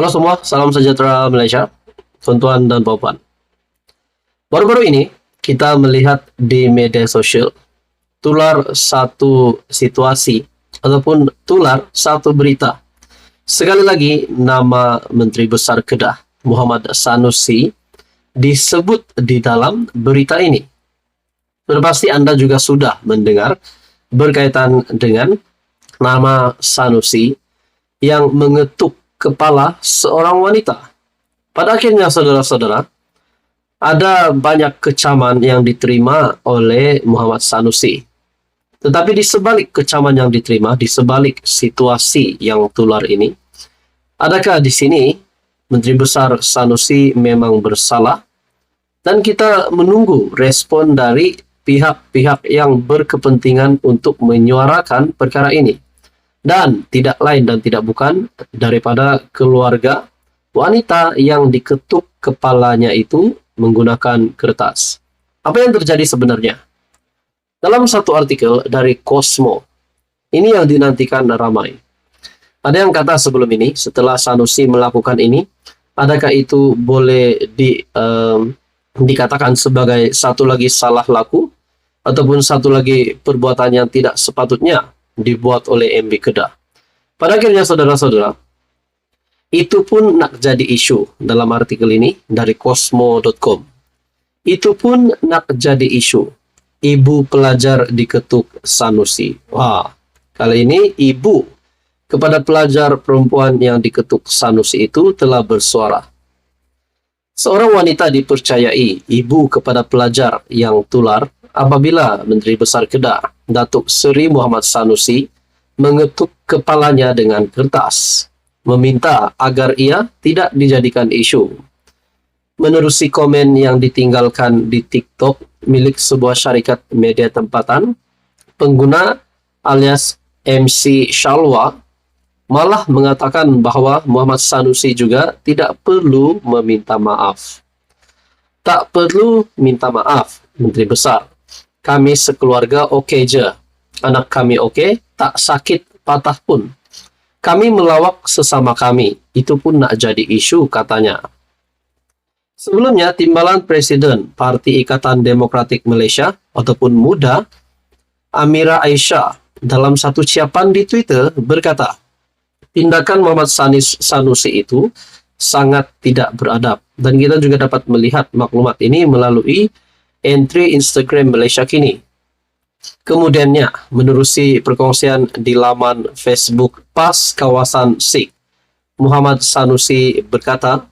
Halo semua, salam sejahtera Malaysia, tuan-tuan dan puan-puan. Baru-baru ini kita melihat di media sosial tular satu situasi ataupun tular satu berita. Sekali lagi nama Menteri Besar Kedah Muhammad Sanusi disebut di dalam berita ini. Pasti Anda juga sudah mendengar berkaitan dengan nama Sanusi yang mengetuk kepala seorang wanita. Pada akhirnya saudara-saudara, ada banyak kecaman yang diterima oleh Muhammad Sanusi. Tetapi di sebalik kecaman yang diterima, di sebalik situasi yang tular ini, adakah di sini Menteri Besar Sanusi memang bersalah? Dan kita menunggu respon dari pihak-pihak yang berkepentingan untuk menyuarakan perkara ini. Dan tidak lain dan tidak bukan daripada keluarga wanita yang diketuk kepalanya itu menggunakan kertas. Apa yang terjadi sebenarnya? Dalam satu artikel dari Cosmo, ini yang dinantikan ramai. Ada yang kata sebelum ini, setelah Sanusi melakukan ini, adakah itu boleh dikatakan sebagai satu lagi salah laku, ataupun satu lagi perbuatan yang tidak sepatutnya dibuat oleh MB Kedah. Pada akhirnya saudara-saudara, itu pun nak jadi isu dalam artikel ini dari Cosmo.com. Itu pun nak jadi isu. Ibu pelajar diketuk Sanusi. Wah, kali ini ibu kepada pelajar perempuan yang diketuk Sanusi itu telah bersuara. Seorang wanita dipercayai ibu kepada pelajar yang tular apabila Menteri Besar Kedah, Datuk Seri Muhammad Sanusi, mengetuk kepalanya dengan kertas, meminta agar ia tidak dijadikan isu. Menerusi komen yang ditinggalkan di TikTok milik sebuah syarikat media tempatan, pengguna alias MC Shalwa malah mengatakan bahwa Muhammad Sanusi juga tidak perlu meminta maaf. Tak perlu minta maaf, Menteri Besar. Kami sekeluarga oke je. Anak kami oke, tak sakit patah pun. Kami melawak sesama kami. Itu pun nak jadi isu, katanya. Sebelumnya, Timbalan Presiden Parti Ikatan Demokratik Malaysia ataupun MUDA, Amira Aisyah, dalam satu ucapan di Twitter berkata, tindakan Muhammad Sanusi itu sangat tidak beradab. Dan kita juga dapat melihat maklumat ini melalui entry Instagram Malaysia kini. Kemudiannya, menerusi perkongsian di laman Facebook PAS Kawasan SIK, Muhammad Sanusi berkata,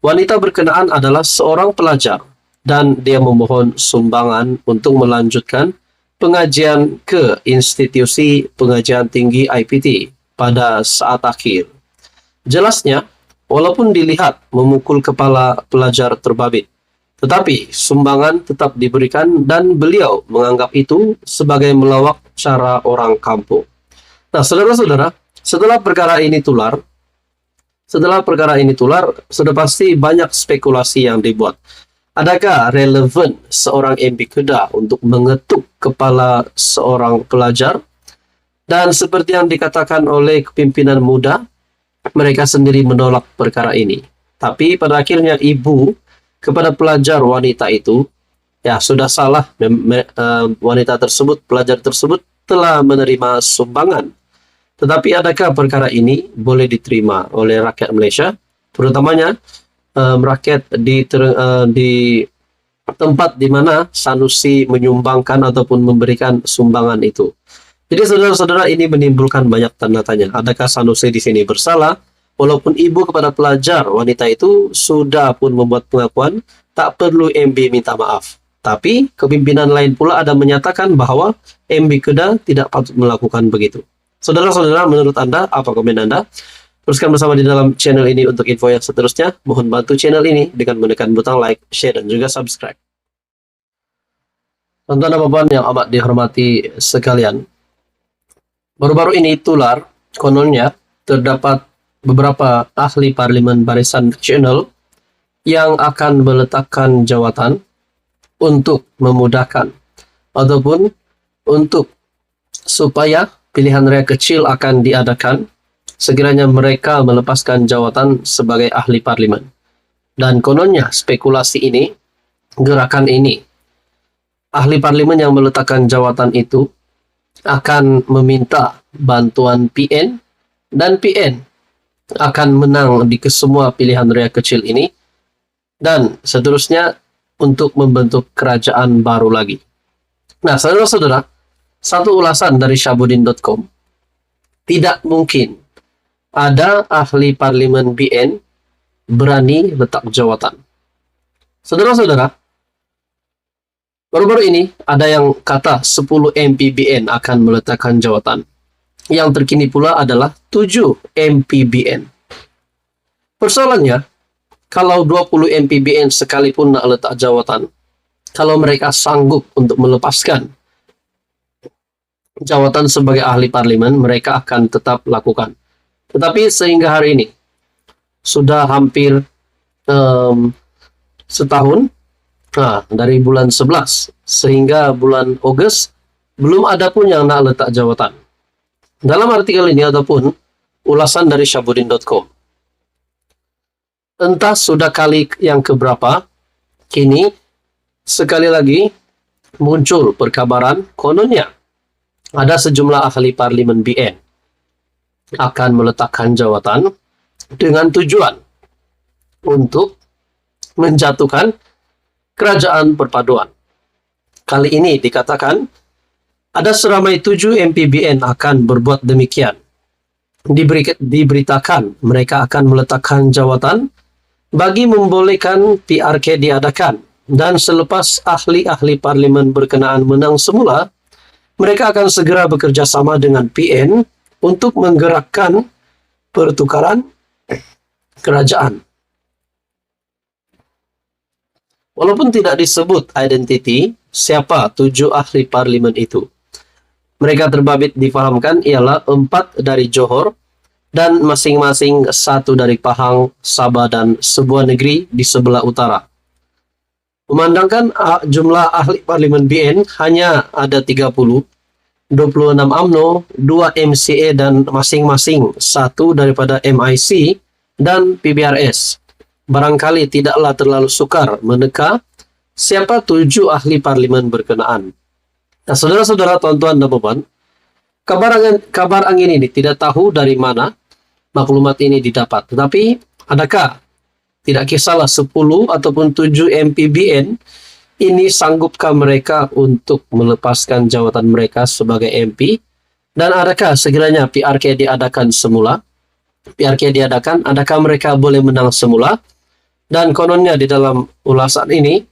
wanita berkenaan adalah seorang pelajar dan dia memohon sumbangan untuk melanjutkan pengajian ke institusi pengajian tinggi IPT pada saat akhir. Jelasnya, walaupun dilihat memukul kepala pelajar terbabit, tetapi sumbangan tetap diberikan dan beliau menganggap itu sebagai melawak cara orang kampung. Nah, saudara-saudara, setelah perkara ini tular, sudah pasti banyak spekulasi yang dibuat. Adakah relevan seorang MB Kedah untuk mengetuk kepala seorang pelajar? Dan seperti yang dikatakan oleh pimpinan MUDA, mereka sendiri menolak perkara ini. Tapi pada akhirnya ibu kepada pelajar wanita itu, ya sudah salah, wanita tersebut, pelajar tersebut telah menerima sumbangan. Tetapi adakah perkara ini boleh diterima oleh rakyat Malaysia, terutamanya rakyat di tempat di mana Sanusi menyumbangkan ataupun memberikan sumbangan itu. Jadi saudara-saudara, ini menimbulkan banyak tanda tanya. Adakah Sanusi di sini bersalah? Walaupun ibu kepada pelajar wanita itu sudah pun membuat pengakuan, tak perlu MB minta maaf. Tapi kepimpinan lain pula ada menyatakan bahwa MB Kedah tidak patut melakukan begitu. Saudara-saudara, menurut Anda, apa komen Anda? Teruskan bersama di dalam channel ini untuk info yang seterusnya. Mohon bantu channel ini dengan menekan butang like, share, dan juga subscribe. Tuan-tuan dan puan yang amat dihormati sekalian, baru-baru ini tular, kononnya terdapat beberapa ahli parlimen Barisan Nasional yang akan meletakkan jawatan untuk memudahkan ataupun untuk supaya pilihan raya kecil akan diadakan sekiranya mereka melepaskan jawatan sebagai ahli parlimen. Dan kononnya spekulasi ini, gerakan ini, ahli parlimen yang meletakkan jawatan itu akan meminta bantuan PN, dan PN akan menang di kesemua pilihan raya kecil ini, dan seterusnya untuk membentuk kerajaan baru lagi. Nah, saudara-saudara, satu ulasan dari syahbudin.com, tidak mungkin ada ahli parlimen BN berani letak jawatan. Saudara-saudara, baru-baru ini ada yang kata 10 MP BN akan meletakkan jawatan. Yang terkini pula adalah 7 MP BN. Persoalannya, kalau 20 MP BN sekalipun nak letak jawatan, kalau mereka sanggup untuk melepaskan jawatan sebagai ahli parlimen, mereka akan tetap lakukan. Tetapi sehingga hari ini, sudah hampir setahun, dari bulan 11 sehingga bulan Ogos, belum ada pun yang nak letak jawatan. Dalam artikel ini ataupun ulasan dari syahbudin.com, entah sudah kali yang keberapa, kini sekali lagi muncul perkabaran kononnya ada sejumlah ahli parlimen BN akan meletakkan jawatan dengan tujuan untuk menjatuhkan kerajaan perpaduan. Kali ini dikatakan ada seramai 7 MP BN akan berbuat demikian. Diberitakan mereka akan meletakkan jawatan bagi membolehkan PRK diadakan, dan selepas ahli-ahli parlimen berkenaan menang semula, mereka akan segera bekerja sama dengan PN untuk menggerakkan pertukaran kerajaan. Walaupun tidak disebut identiti siapa 7 ahli parlimen itu, mereka terbabit difahamkan ialah 4 dari Johor dan masing-masing 1 dari Pahang, Sabah, dan sebuah negeri di sebelah utara. Memandangkan jumlah ahli parlimen BN hanya ada 30, 26 UMNO, 2 MCA, dan masing-masing 1 daripada MIC dan PBRS. Barangkali tidaklah terlalu sukar meneka siapa 7 ahli parlimen berkenaan. Nah, saudara-saudara, tuan-tuan dan puan, kabar angin ini tidak tahu dari mana maklumat ini didapat. Tetapi, adakah tidak kisahlah 10 ataupun 7 MPBN ini sanggupkah mereka untuk melepaskan jawatan mereka sebagai MP? Dan adakah sekiranya PRK diadakan semula? PRK diadakan, adakah mereka boleh menang semula? Dan kononnya di dalam ulasan ini,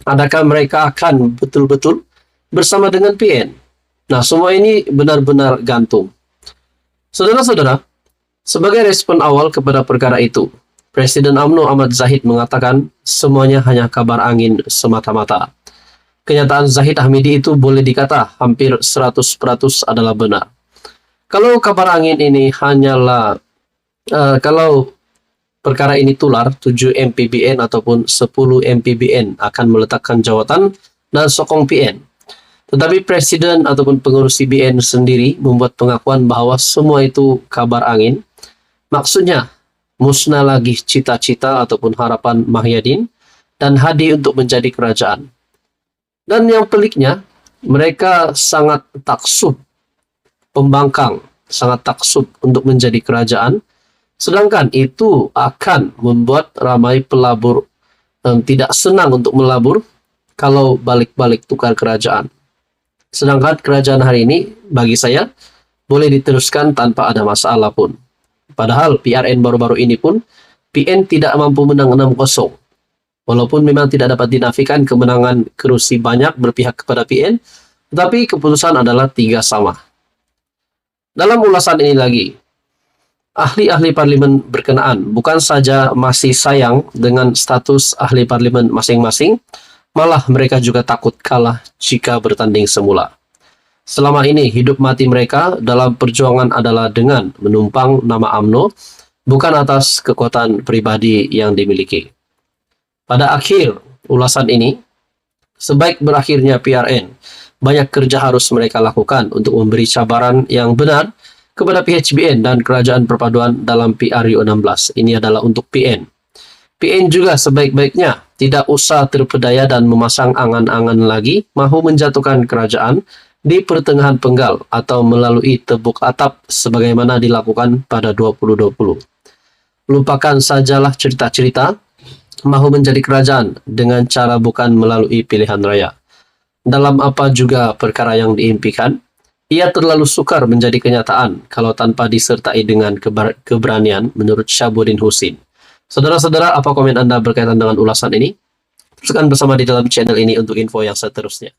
adakah mereka akan betul-betul bersama dengan PN? Nah, semua ini benar-benar gantung. Saudara-saudara, sebagai respon awal kepada perkara itu, Presiden UMNO Ahmad Zahid mengatakan semuanya hanya kabar angin semata-mata. Kenyataan Zahid Hamidi itu boleh dikata hampir 100% adalah benar. Kalau kabar angin ini hanyalah, kalau perkara ini tular, 7 MPBN ataupun 10 MPBN akan meletakkan jawatan dan sokong PN. Tetapi Presiden ataupun pengurus CBN sendiri membuat pengakuan bahwa semua itu kabar angin. Maksudnya, musnah lagi cita-cita ataupun harapan Mahyadin dan Hadi untuk menjadi kerajaan. Dan yang peliknya, mereka sangat taksub, pembangkang, sangat taksub untuk menjadi kerajaan, sedangkan itu akan membuat ramai pelabur tidak senang untuk melabur kalau balik-balik tukar kerajaan. Sedangkan kerajaan hari ini, bagi saya, boleh diteruskan tanpa ada masalah pun. Padahal PRN baru-baru ini pun, PN tidak mampu menang 6-0. Walaupun memang tidak dapat dinafikan kemenangan kerusi banyak berpihak kepada PN, tetapi keputusan adalah 3-3. Dalam ulasan ini lagi, ahli-ahli parlimen berkenaan bukan saja masih sayang dengan status ahli parlimen masing-masing, malah mereka juga takut kalah jika bertanding semula. Selama ini hidup mati mereka dalam perjuangan adalah dengan menumpang nama UMNO, bukan atas kekuatan pribadi yang dimiliki. Pada akhir ulasan ini, sebaik berakhirnya PRN, banyak kerja harus mereka lakukan untuk memberi cabaran yang benar kepada PHBN dan Kerajaan Perpaduan dalam PRU 16. Ini adalah untuk PN. PN juga sebaik-baiknya tidak usah terpedaya dan memasang angan-angan lagi mahu menjatuhkan kerajaan di pertengahan penggal atau melalui tebuk atap sebagaimana dilakukan pada 2020. Lupakan sajalah cerita-cerita mahu menjadi kerajaan dengan cara bukan melalui pilihan raya. Dalam apa juga perkara yang diimpikan, ia terlalu sukar menjadi kenyataan kalau tanpa disertai dengan keberanian menurut Syabuddin Husin. Saudara-saudara, apa komen Anda berkaitan dengan ulasan ini? Teruskan bersama di dalam channel ini untuk info yang seterusnya.